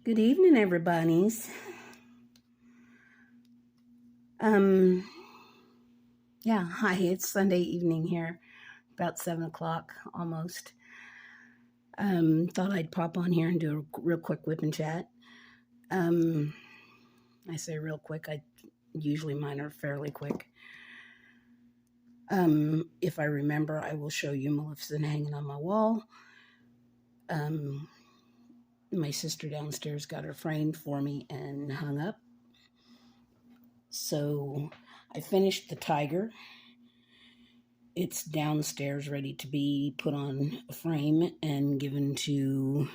Good evening, everybody's. Hi, it's Sunday evening here, about 7 o'clock almost. Thought I'd pop on here and do a real quick WIP and Chat. I say real quick, usually mine are fairly quick. If I remember, I will show you Maleficent hanging on my wall. My sister downstairs got her framed for me and hung up. So I finished the tiger. It's downstairs ready to be put on a frame and given to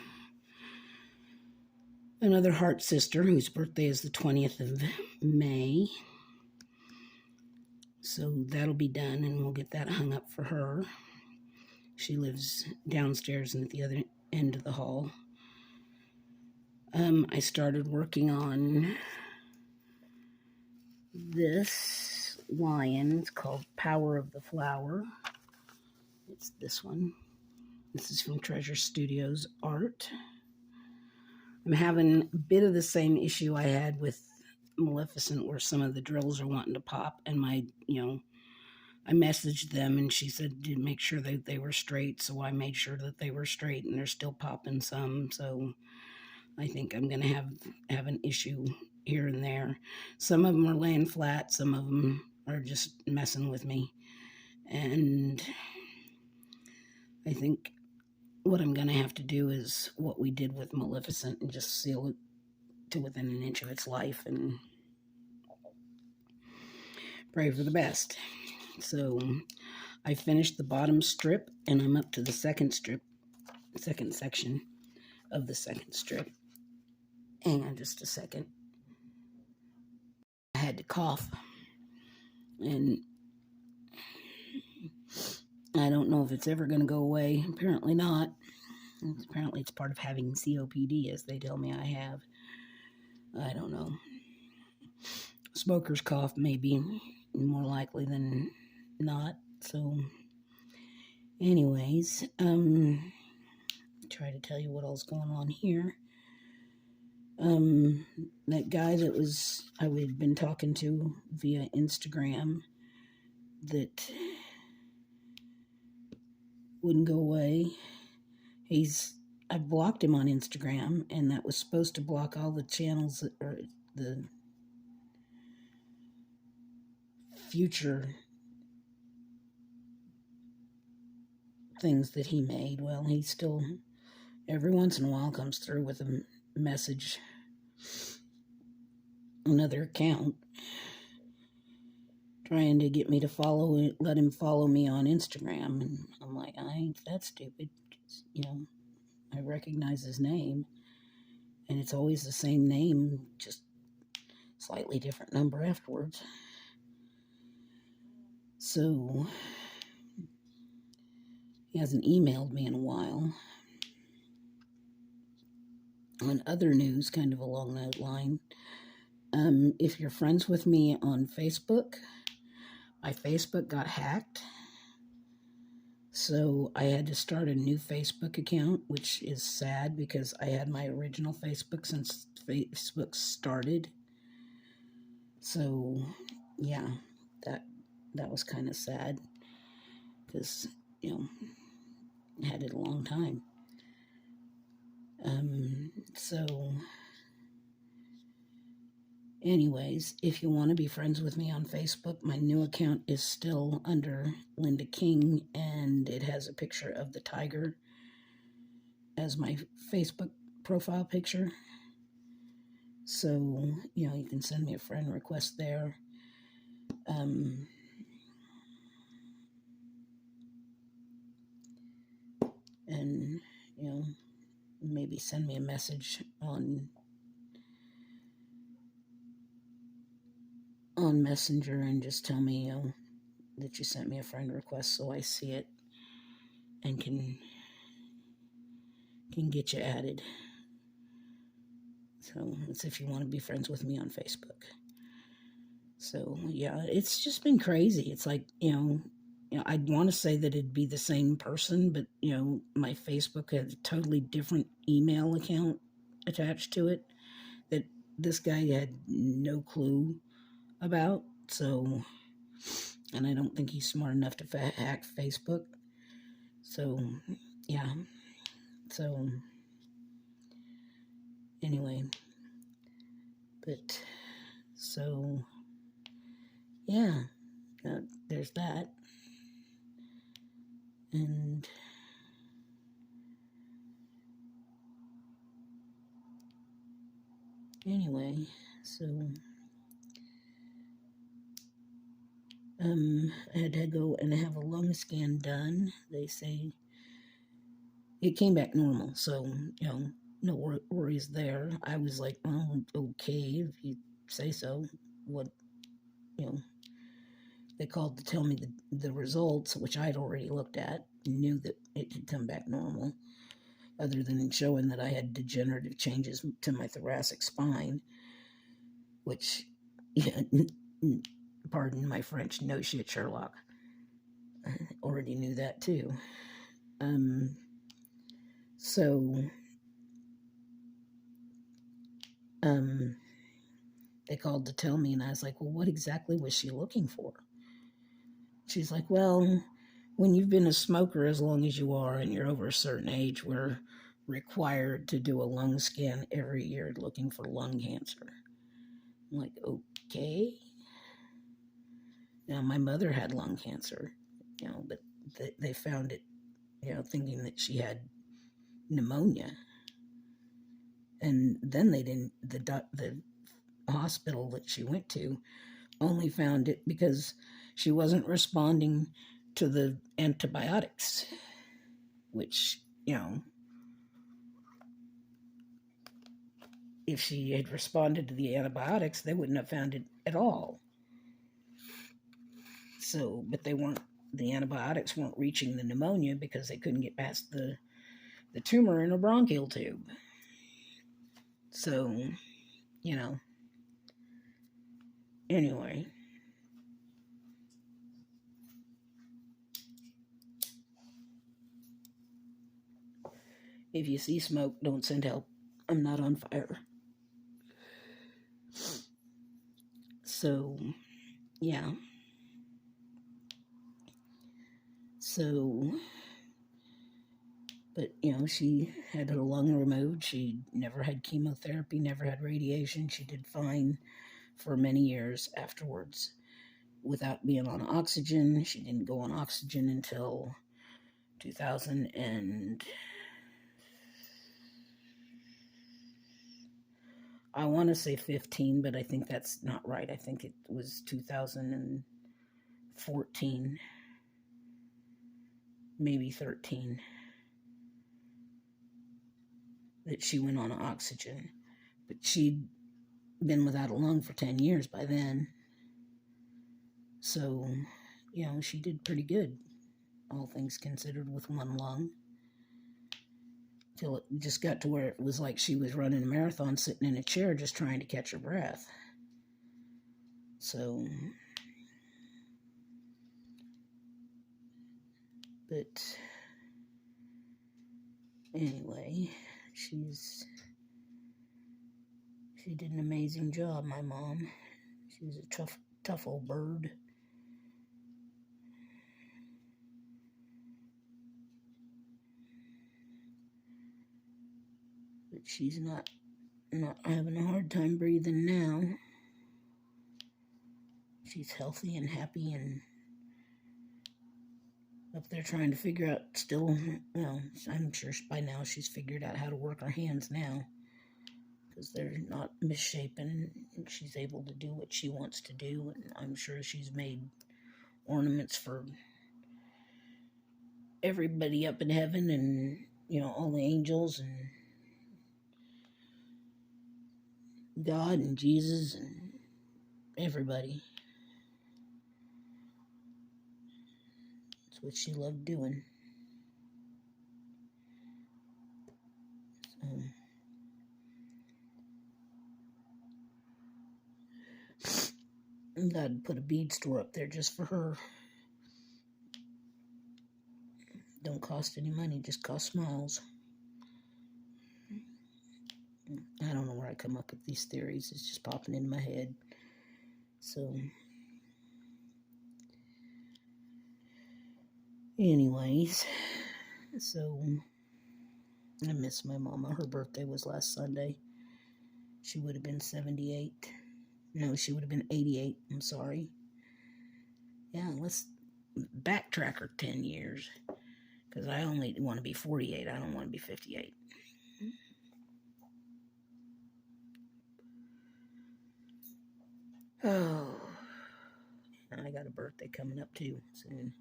another heart sister whose birthday is the 20th of May. So that'll be done and we'll get that hung up for her. She lives downstairs and at the other end of the hall. I started working on this lion. It's called Power of the Flower. It's this one. This is from Treasure Studios Art. I'm having a bit of the same issue I had with Maleficent where some of the drills are wanting to pop, and I messaged them and she said to make sure that they were straight, so I made sure that they were straight, and they're still popping some, so I think I'm going to have an issue here and there. Some of them are laying flat, some of them are just messing with me, and I think what I'm going to have to do is what we did with Maleficent and just seal it to within an inch of its life and pray for the best. So I finished the bottom strip and I'm up to the second section of the second strip. Hang on just a second. I had to cough and I don't know if it's ever going to go away. Apparently not. Apparently it's part of having COPD, as they tell me I have. I don't know. Smoker's cough may be more likely than not. So anyways, try to tell you what else going on here. That guy that I had been talking to via Instagram that wouldn't go away. I blocked him on Instagram, and that was supposed to block all the channels or the future things that he made. Well, he still every once in a while comes through with a message, another account, trying to get me to let him follow me on Instagram. And I'm like, I ain't that stupid. I recognize his name, and it's always the same name, just slightly different number afterwards. So he hasn't emailed me in a while. On other news, kind of along that line, if you're friends with me on Facebook, my Facebook got hacked. So I had to start a new Facebook account, which is sad because I had my original Facebook since Facebook started. So yeah, that was kind of sad because, I had it a long time. So anyways, if you want to be friends with me on Facebook, my new account is still under Linda King, and it has a picture of the tiger as my Facebook profile picture. So, you can send me a friend request there. And, maybe send me a message on Messenger and just tell me, that you sent me a friend request so I see it and can get you added. So that's if you want to be friends with me on Facebook. So yeah, it's just been crazy. It's like, I'd want to say that it'd be the same person, but my Facebook had a totally different email account attached to it that this guy had no clue about. So, and I don't think he's smart enough to hack Facebook. So, yeah. So, anyway, but so, yeah, there's that. And anyway, so I had to go and have a lung scan done. They say it came back normal, so no worries there. I was like, oh, okay, if you say so. What, you know, they called to tell me the results, which I'd already looked at, and knew that it had come back normal, other than showing that I had degenerative changes to my thoracic spine, which, yeah, pardon my French, no shit, Sherlock. I already knew that too. So, they called to tell me, and I was like, well, what exactly was she looking for? She's like, well, when you've been a smoker as long as you are and you're over a certain age, we're required to do a lung scan every year looking for lung cancer. I'm like, okay. Now, my mother had lung cancer, but they found it, thinking that she had pneumonia. And then they didn't, the hospital that she went to only found it because she wasn't responding to the antibiotics, which, if she had responded to the antibiotics, they wouldn't have found it at all. So, but the antibiotics weren't reaching the pneumonia because they couldn't get past the tumor in a bronchial tube. So, anyway. If you see smoke, don't send help. I'm not on fire. So, yeah. So, but, she had her lung removed. She never had chemotherapy, never had radiation. She did fine for many years afterwards without being on oxygen. She didn't go on oxygen until 2000 and I want to say 15, but I think that's not right. I think it was 2014, maybe 13, that she went on oxygen. But she'd been without a lung for 10 years by then. So, she did pretty good, all things considered, with one lung. Till it just got to where it was like she was running a marathon sitting in a chair just trying to catch her breath. So, but anyway, she did an amazing job, my mom. She was a tough old bird. But she's not having a hard time breathing now. She's healthy and happy and up there trying to figure out still, I'm sure by now she's figured out how to work her hands now because they're not misshapen and she's able to do what she wants to do, and I'm sure she's made ornaments for everybody up in heaven and, all the angels and God and Jesus and everybody. That's what she loved doing. So, God put a bead store up there just for her. Don't cost any money, just cost smiles. I don't know where I come up with these theories. It's just popping into my head. So, anyways, so I miss my mama. Her birthday was last Sunday. She would have been 78. No, she would have been 88. I'm sorry. Yeah, let's backtrack her 10 years. Because I only want to be 48. I don't want to be 58. Oh. And I got a birthday coming up too soon.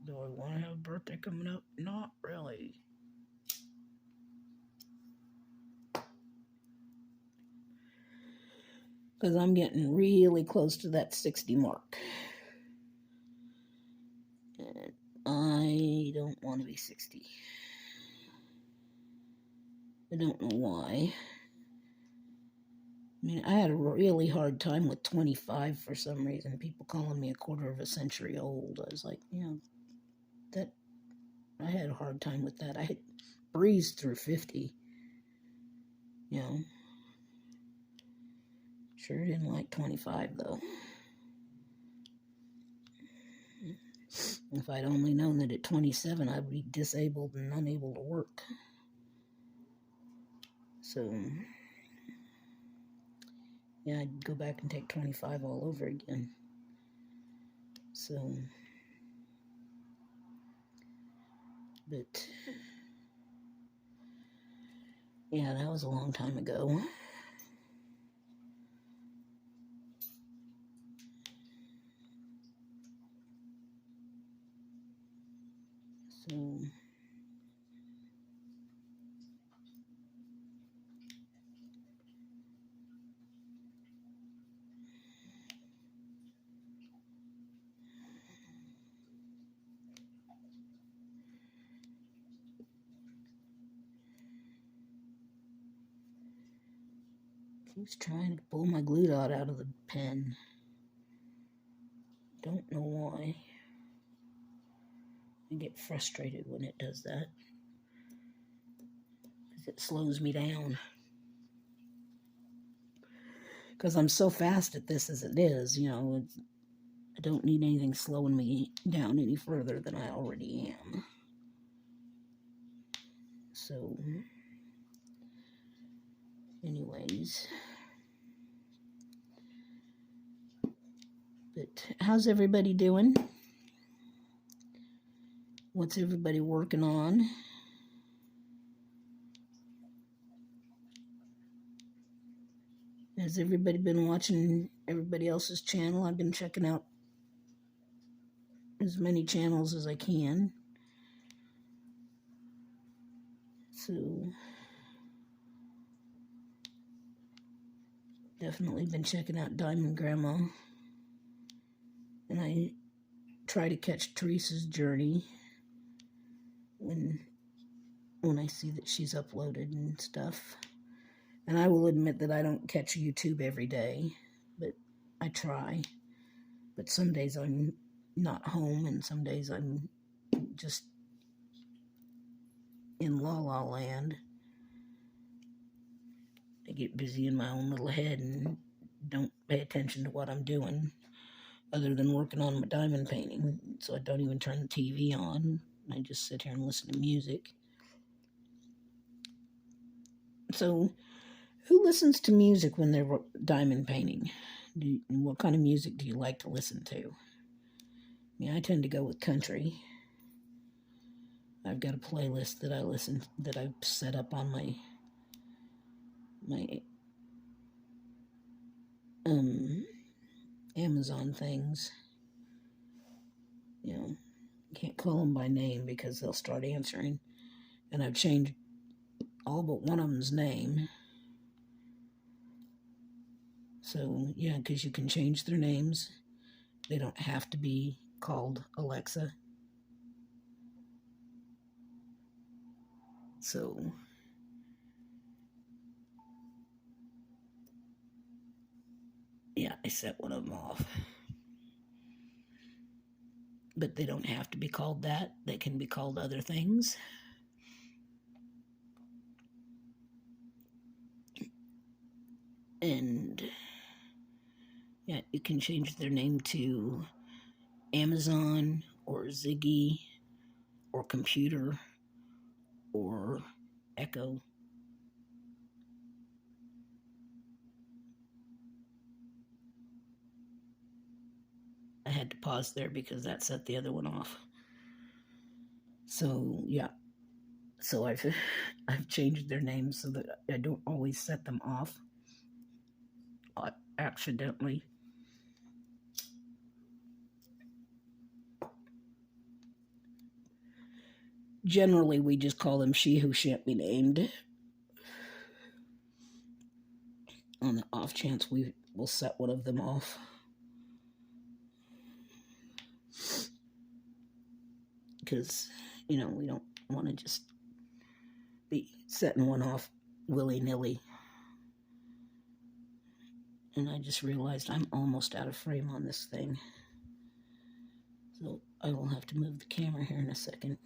Do I want to have a birthday coming up? Not really. Because I'm getting really close to that 60 mark. And I don't want to be 60. I don't know why. I mean, I had a really hard time with 25 for some reason. People calling me a quarter of a century old. I was like, that I had a hard time with that. I had breezed through 50. Sure didn't like 25 though. If I'd only known that at 27 I'd be disabled and unable to work. So, yeah, I'd go back and take 25 all over again. So, but, yeah, that was a long time ago. So, keeps trying to pull my glue dot out of the pen. Don't know why. I get frustrated when it does that. Because it slows me down. Because I'm so fast at this as it is, I don't need anything slowing me down any further than I already am. So, anyways. But how's everybody doing? What's everybody working on? Has everybody been watching everybody else's channel? I've been checking out as many channels as I can. So, definitely been checking out Diamond Grandma. And I try to catch Teresa's journey when I see that she's uploaded and stuff. And I will admit that I don't catch YouTube every day, but I try. But some days I'm not home, and some days I'm just in La La Land. I get busy in my own little head and don't pay attention to what I'm doing other than working on my diamond painting. So I don't even turn the TV on. I just sit here and listen to music. So who listens to music when they're diamond painting? What kind of music do you like to listen to? I mean, I tend to go with country. I've got a playlist that I've set up on my Amazon things. Can't call them by name because they'll start answering. And I've changed all but one of them's name. So, yeah, because you can change their names. They don't have to be called Alexa. So, yeah, I set one of them off. But they don't have to be called that. They can be called other things. And yeah, you can change their name to Amazon or Ziggy or Computer or Echo. I had to pause there because that set the other one off. So yeah, so I've changed their names so that I don't always set them off accidentally. Generally, we just call them She Who Shan't Be Named. On the off chance we will set one of them off. Because, we don't want to just be setting one off willy-nilly. And I just realized I'm almost out of frame on this thing. So I will have to move the camera here in a second.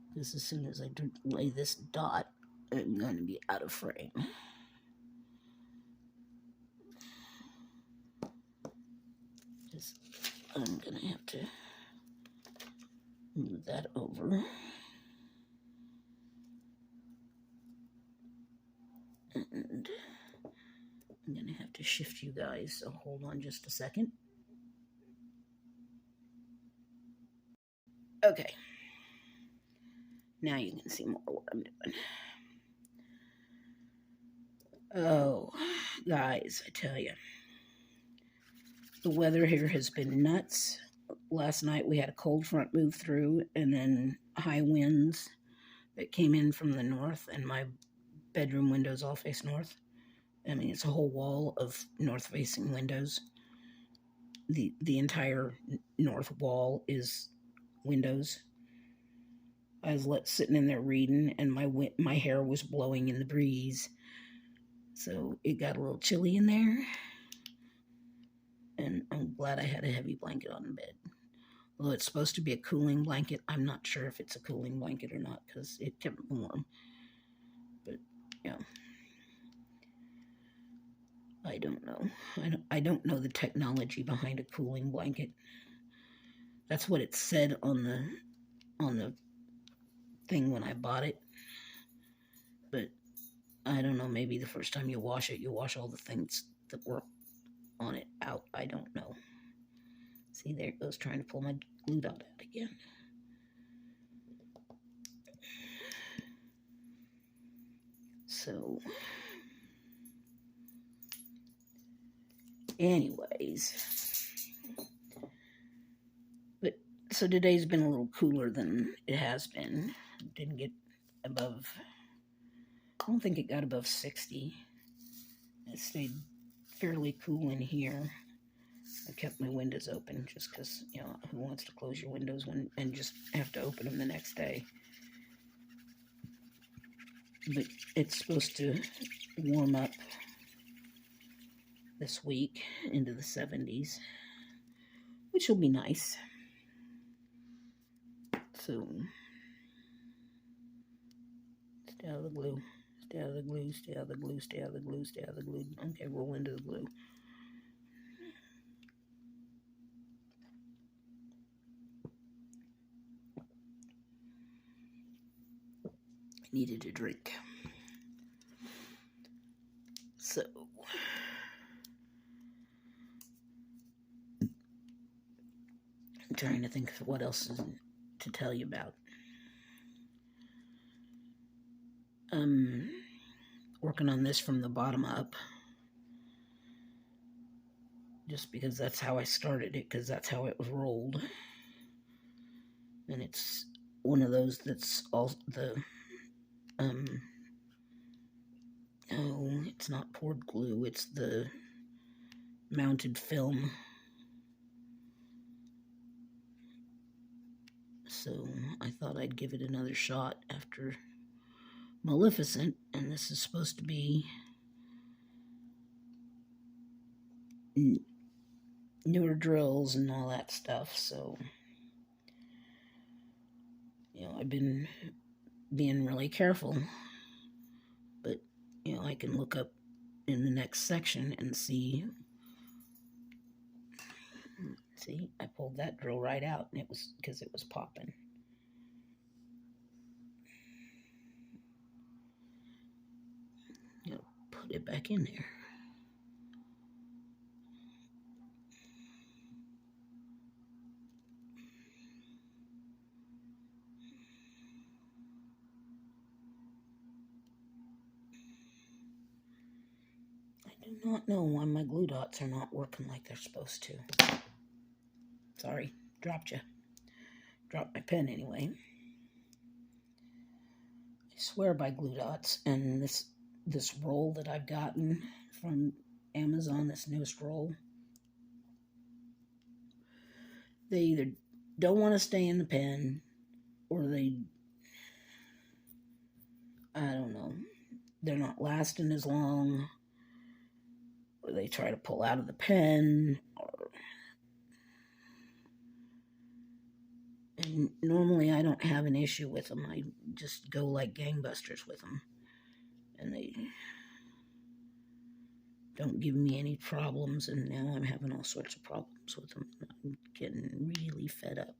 Because as soon as I lay this dot, I'm going to be out of frame. I'm going to have to move that over. And I'm going to have to shift you guys, so hold on just a second. Okay. Now you can see more what I'm doing. Oh, guys, I tell you. The weather here has been nuts. Last night we had a cold front move through and then high winds that came in from the north, and my bedroom windows all face north. I mean, it's a whole wall of north-facing windows. The entire north wall is windows. I was sitting in there reading, and my hair was blowing in the breeze, so it got a little chilly in there. And I'm glad I had a heavy blanket on the bed. Although it's supposed to be a cooling blanket, I'm not sure if it's a cooling blanket or not because it kept me warm. But yeah, I don't know. I don't know the technology behind a cooling blanket. That's what it said on the thing when I bought it. But I don't know. Maybe the first time you wash it, you wash all the things that were on it out. I don't know. See, there it goes, trying to pull my glue dot out again. So, anyways, so today's been a little cooler than it has been. Didn't get above, I don't think it got above 60. It stayed fairly cool in here. I kept my windows open just because, who wants to close your windows and just have to open them the next day? But it's supposed to warm up this week into the 70s, which will be nice. So, stay out of the glue, stay out of the glue, stay out of the glue, stay out of the glue, stay out of the glue. Okay, roll into the glue. I needed a drink. So, I'm trying to think of what else is to tell you about. Working on this from the bottom up, just because that's how I started it, because that's how it was rolled. And it's one of those that's all it's not poured glue, it's the mounted film. So I thought I'd give it another shot after Maleficent, and this is supposed to be newer drills and all that stuff, so I've been being really careful, but I can look up in the next section and see. See, I pulled that drill right out, and it was because it was popping. I'll put it back in there. I do not know why my glue dots are not working like they're supposed to. Sorry, dropped you. Dropped my pen anyway. I swear by glue dots, and this roll that I've gotten from Amazon, this newest roll, they either don't want to stay in the pen, or I don't know, they're not lasting as long, or they try to pull out of the pen, and normally I don't have an issue with them. I just go like gangbusters with them, and they don't give me any problems, and now I'm having all sorts of problems with them. I'm getting really fed up.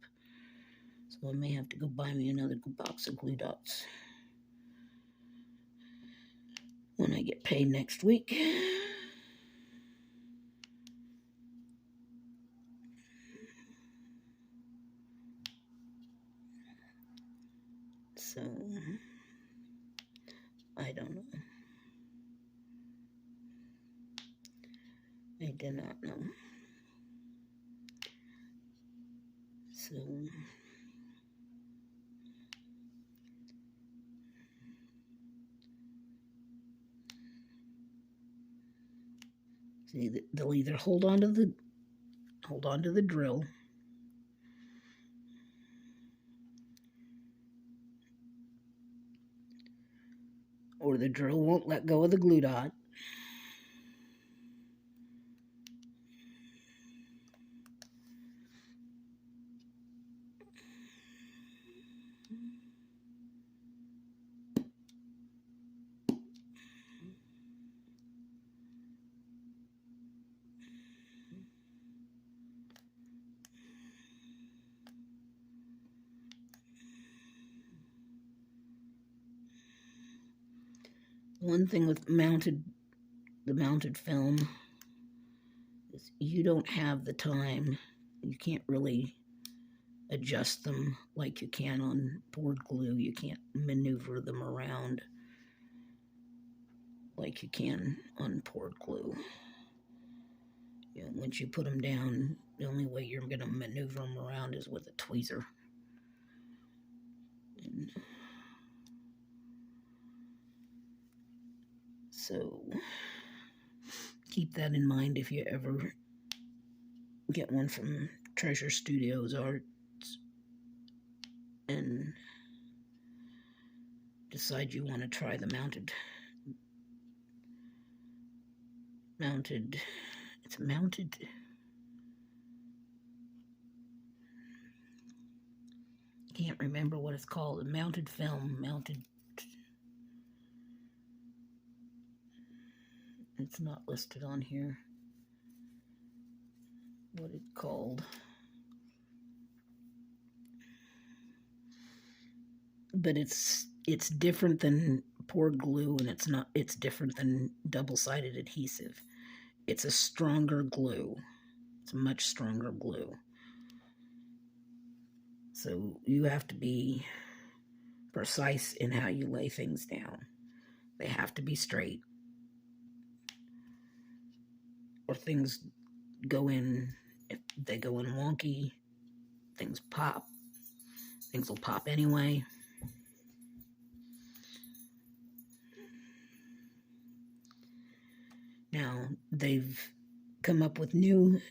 So I may have to go buy me another box of glue dots when I get paid next week. So, I don't know. I do not know. So, see, they'll either hold on to the drill, or the drill won't let go of the glue dot. One thing with the mounted film is you don't have the time. You can't really adjust them like you can on board glue. You can't maneuver them around like you can on poured glue. You know, once you put them down, the only way you're going to maneuver them around is with a tweezer. And so keep that in mind if you ever get one from Treasure Studios Arts and decide you want to try the mounted. It's mounted. Can't remember what it's called. A mounted film, It's not listed on here. What it's called. But it's different than poured glue, and it's different than double-sided adhesive. It's a stronger glue. It's a much stronger glue. So you have to be precise in how you lay things down. They have to be straight, or things go in. If they go in wonky, things pop. Things will pop anyway. Now, they've come up with new,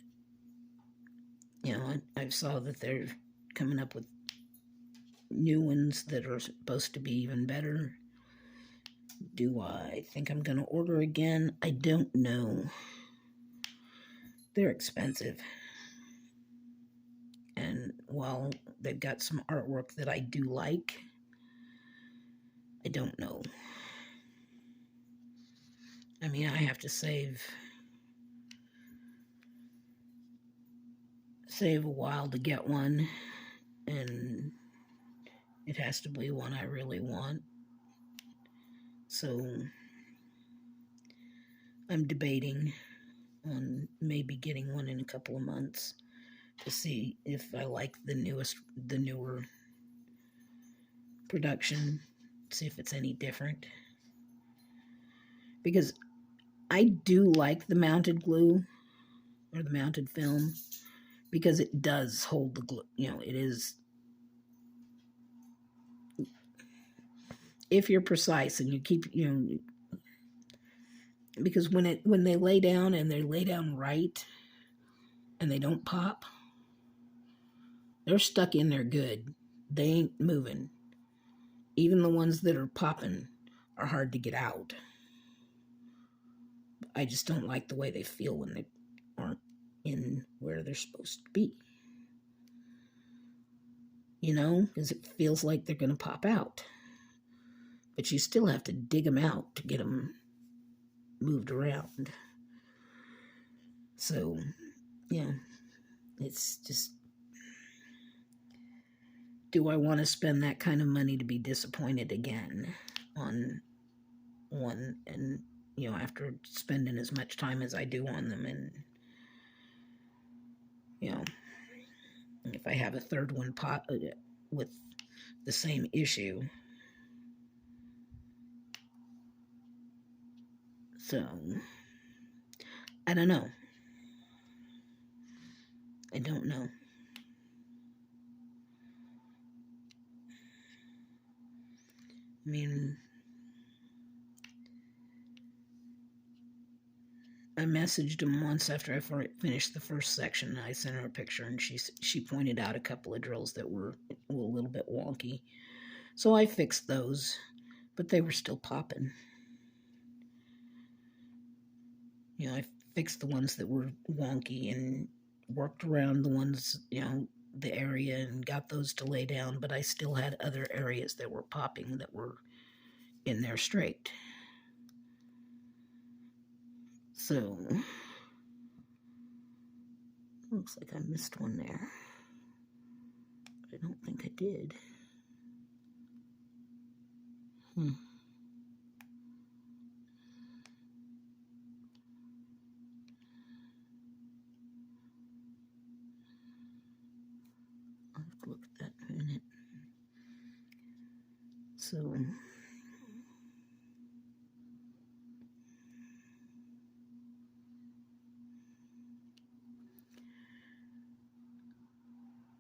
I saw that they're coming up with new ones that are supposed to be even better. Do I think I'm going to order again? I don't know. They're expensive. And while they've got some artwork that I do like, I don't know. I mean, I have to save a while to get one, and it has to be one I really want. So I'm debating on maybe getting one in a couple of months to see if I like the newer production, see if it's any different. Because I do like the mounted glue or the mounted film because it does hold the glue. You know, it is, if you're precise and you keep, because when they lay down and they lay down right and they don't pop, they're stuck in there good. They ain't moving. Even the ones that are popping are hard to get out. I just don't like the way they feel when they aren't in where they're supposed to be. Because it feels like they're going to pop out. But you still have to dig them out to get them moved around. So, yeah, it's just, do I want to spend that kind of money to be disappointed again on one? And, after spending as much time as I do on them, and, if I have a third one pop with the same issue. So, I don't know. I don't know. I mean, I messaged him once after I finished the first section. I sent her a picture, and she pointed out a couple of drills that were a little bit wonky. So I fixed those, but they were still popping. I fixed the ones that were wonky and worked around the ones, the area, and got those to lay down, but I still had other areas that were popping that were in there straight. So, looks like I missed one there. I don't think I did. I'll have to look at that in a minute. So,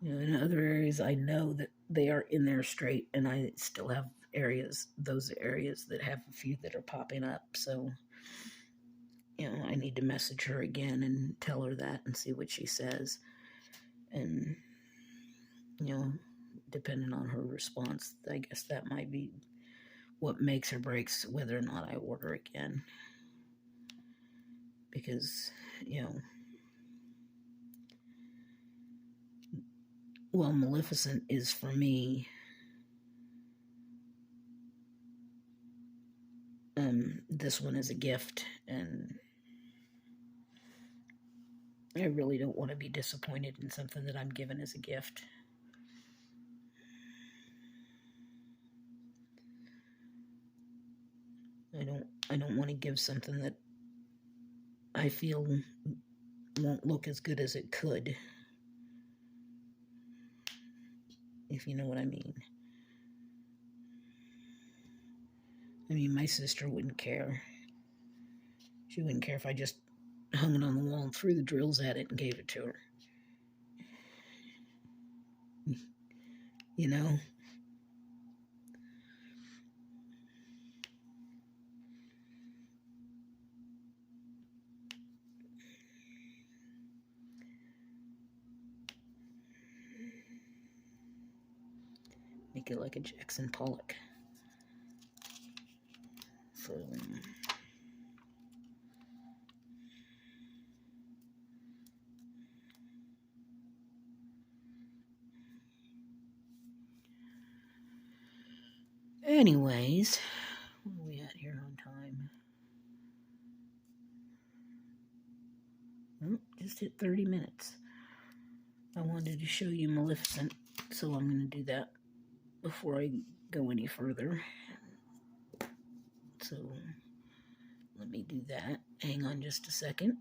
in other areas, I know that they are in there straight, and I still have those areas that have a few that are popping up. So, I need to message her again and tell her that and see what she says. And, depending on her response, I guess that might be what makes or breaks whether or not I order again. Because, well, Maleficent is for me. This one is a gift, and I really don't want to be disappointed in something that I'm given as a gift. I don't want to give something that I feel won't look as good as it could, if you know what I mean. I mean, my sister wouldn't care. She wouldn't care if I just hung it on the wall and threw the drills at it and gave it to her. Make it like a Jackson Pollock. So, anyways, what are we at here on time? Just hit 30 minutes. I wanted to show you Maleficent, so I'm going to do that before I go any further. So let me do that. Hang on just a second.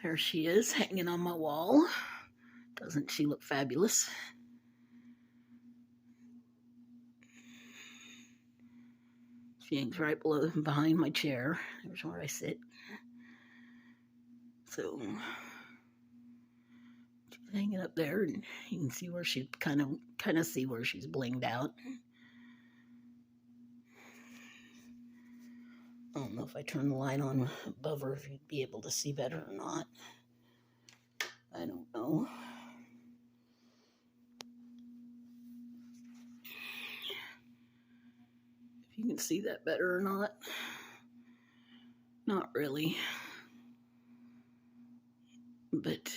There she is, hanging on my wall. Doesn't she look fabulous? She hangs right behind my chair. There's where I sit. So she's hanging up there, and you can see where she kind of see where she's blinged out. I don't know if I turn the light on above her if you'd be able to see better or not. I don't know. If you can see that better or not. Not really. But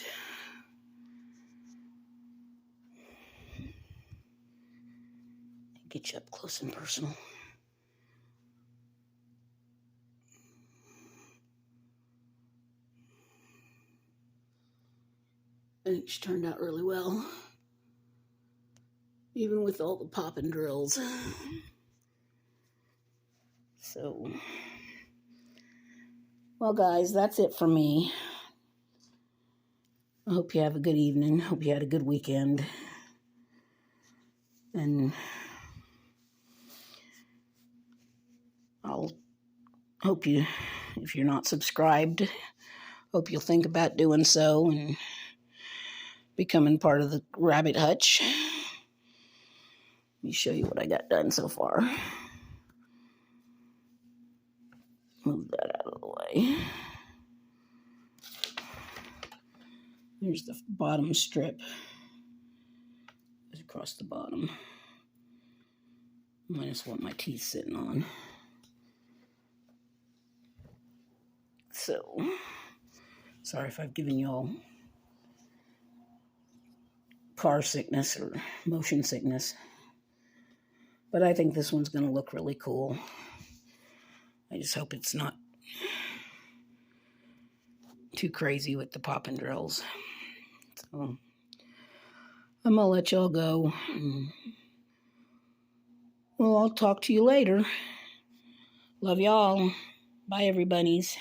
get you up close and personal. I think she turned out really well, even with all the popping drills. So, well, guys, that's it for me. I hope you have a good evening. Hope you had a good weekend. And I'll hope you, if you're not subscribed, hope you'll think about doing so and becoming part of the rabbit hutch. Let me show you what I got done so far. Move that out of the way. Here's the bottom strip. It's across the bottom. Minus what my teeth's sitting on. So, sorry if I've given you all car sickness or motion sickness. But I think this one's going to look really cool. I just hope it's not too crazy with the popping drills. So, I'm going to let y'all go. Well, I'll talk to you later. Love y'all. Bye, everybody's.